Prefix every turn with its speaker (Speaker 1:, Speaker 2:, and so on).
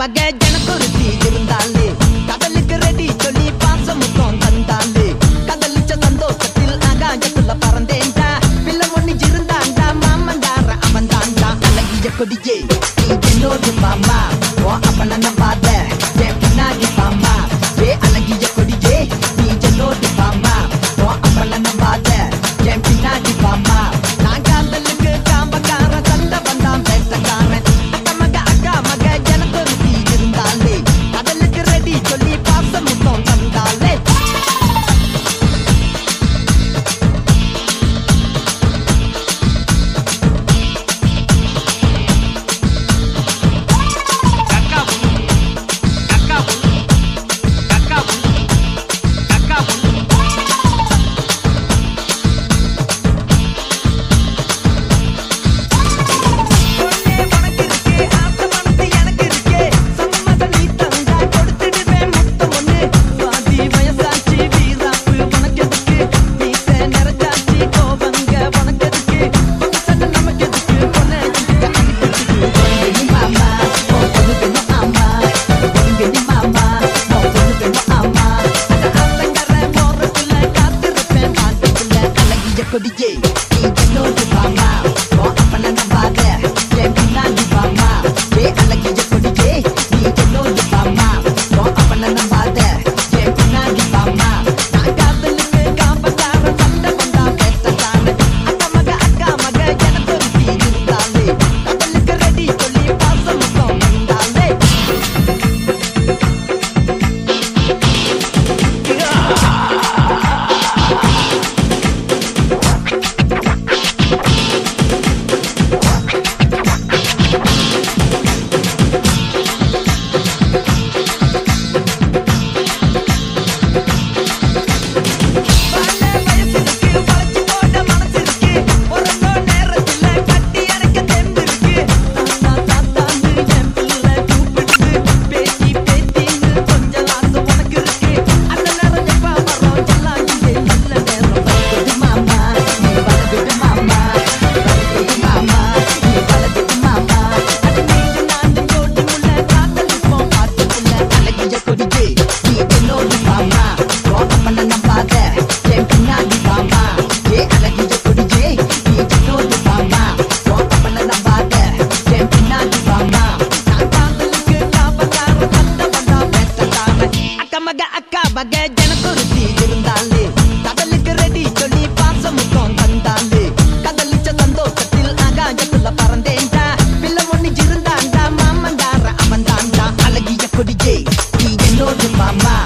Speaker 1: வகை ஜனக்குருத்தி இருந்தாலே கடலுக்கு ரெடி சொல்லி பாசம் முத்தம் தந்தாலே கடலிச்ச சந்தோஷத்தில் ஆகாயத்துல பறந்தேன்டா பிள்ளை ஒண்ணு இருந்தாண்டா மாமன்டார அவன் தாண்டா அழகிய கொடியே நீ என்னோடு மாமா ஓ அப்பன நம்பாத என் பின்னாடி பாமா ஏ அழகிய கொடியே நீ என்னோடு பாமா ஓ அப்பன நம்பாத என் பின்னாடி பாமா நான் காதலுக்கு காம்பக்கார சண்டை வந்தான் பேசக்காரன் அக்கா மக ஜனக்குருத்தி இருந்தாலே கடலுக்கு ரெடி சொல்லி பாசம் முத்தம் தந்தாலே கொடியே நீ என்னோடு பாமா ஓ அப்பன நம்பாத என் பின்னாடி பாமா ஏ அழகிய கொடியே நீ என்னோடு பாமா ஓ அப்பன நம்பாத என் பின்னாடி பாமா நான் காதலுக்கு காம்பக்கார சண்டை வந்தா பேசத்தானே அக்கா மக ஜனக்குருத்தி இருந்தாலே கடலுக்கு ரெடி சொல்லி பாசம் முத்தம் தந்தாலே அக்கா வகை ஜனக்குருத்தி இருந்தாலே கடலுக்கு ரெடி சொல்லி பாசம் முத்தம் தந்தாலே கடலிச்ச சந்தோஷத்தில் ஆகாயத்துல பறந்தேன்டா பிள்ளை ஒண்ணு இருந்தாண்டா மாமன்டார அவன் தாண்டா அழகிய கொடியே நீ என்னோடு மாமா